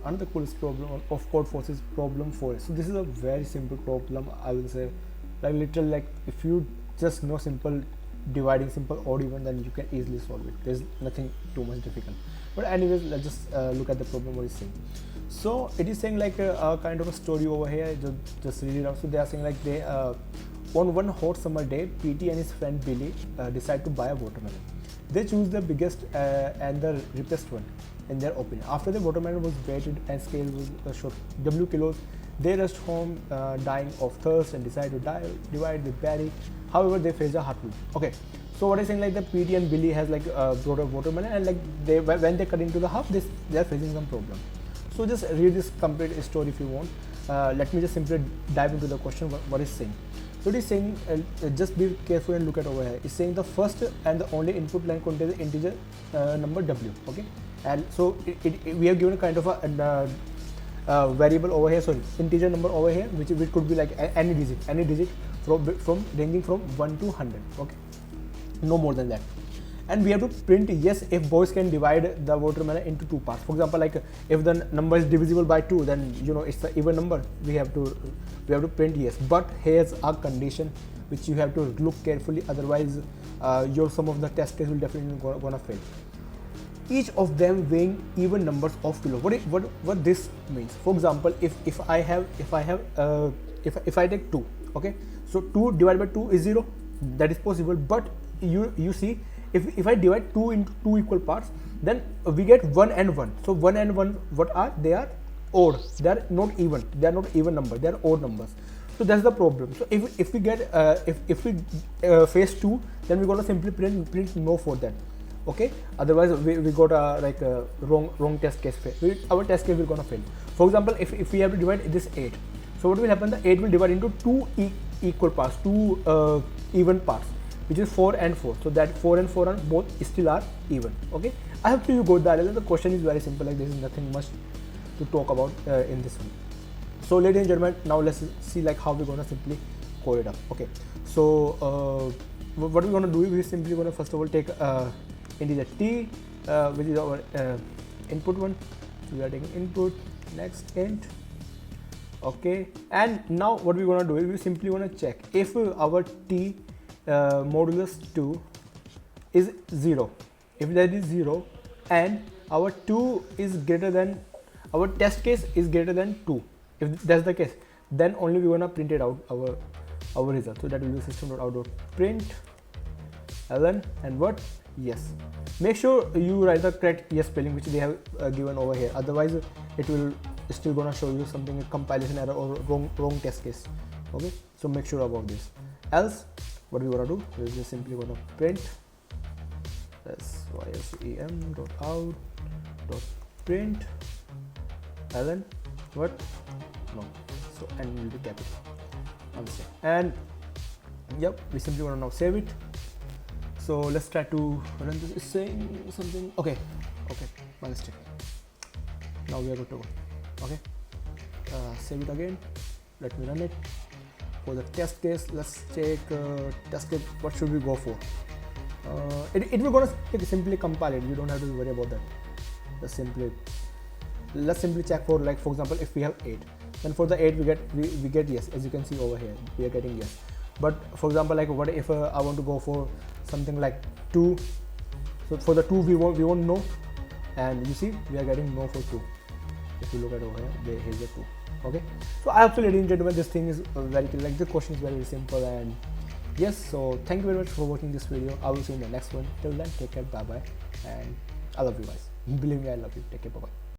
another coolest problem of CodeForces Problem 4. So this is a very simple problem, I will say, like literally, like if you just know simple dividing, simple odd even, then you can easily solve it. There's nothing too much difficult. But anyways, let's just look at the problem what it's saying. So it is saying like a kind of a story over here. Just read it out. So they are saying like they on one hot summer day, PT and his friend Billy decide to buy a watermelon. They choose the biggest and the rippest one in their opinion. After the watermelon was weighted and scaled was shot W kilos, they rushed home dying of thirst and decide to divide with Barry. However, they face a hard truth. Okay, so what I'm saying, like the PT and Billy has like brought a watermelon, and like they when they cut into the half, they are facing some problem. So just read this complete story if you want. Let me just simply dive into the question what it's saying. So it is saying, just be careful and look at over here. It's saying the first and the only input line contains the integer number W. Okay, and so we have given a kind of a variable over here, sorry, integer number over here, which could be like any digit from ranging from 1 to 100. Okay, no more than that. And we have to print yes if boys can divide the watermelon into two parts. For example, like if the number is divisible by 2, then you know it's an even number. We have to print yes. But here's a condition which you have to look carefully. Otherwise, your some of the test case will definitely gonna fail. Each of them weighing even numbers of kilos. What this means? For example, if I take 2, okay, so 2 divided by 2 is 0. That is possible. But you see, if I divide 2 into 2 equal parts, then we get 1 and 1. So 1 and 1, what are they? Are odd. They are not even. They are not even number. They are odd numbers. So that's the problem. So if we get if we face 2, then we're gonna simply print no for that. Okay. Otherwise we got a wrong test case. Our test case will gonna fail. For example, if we have to divide this 8, so what will happen? The 8 will divide into 2 equal parts, 2 even parts, which is 4 and 4. So that 4 and 4 are both still are even. Okay, I hope you got that. The question is very simple, like there is nothing much to talk about in this one. So ladies and gentlemen, now let's see like how we're gonna simply code it up. Okay, so what we're gonna do is we're simply gonna first of all take integer t, which is our input one. So we are taking input, next int. Okay, and now what we're gonna do is we simply gonna check if our t modulus 2 is 0. If that is 0 and our 2 is greater than, our test case is greater than 2, if that's the case, then only we're gonna print it out our result. So that will be system.out.print ln and what? Yes. Make sure you write the correct yes spelling which they have given over here, otherwise it will still gonna show you something, a compilation error or wrong test case. Okay, so make sure about this. Else what we gonna do, we're just simply gonna print system.out.print ln what? No. So and will be capital. Understand? And yep, we simply gonna now save it. So let's try to run this. It's saying something. Okay, my mistake. Now we are good to go. Okay, save it again. Let me run it. For the test case, let's take test case. What should we go for? It will gonna simply compile it. You don't have to worry about that. Let's simply check for, like, for example, if we have 8, then for the 8 we get yes. As you can see over here, we are getting yes. But for example, like what if I want to go for something like 2? So for the 2 we won't know, and you see we are getting no for 2. If you look at over here, here's the 2. Okay, so I hope so, ladies and gentlemen, this thing is very clear. Like the question is very simple, and yes, so thank you very much for watching this video. I will see you in the next one. Till then, take care, bye bye, and I love you guys. Believe me, I love you. Take care, bye bye.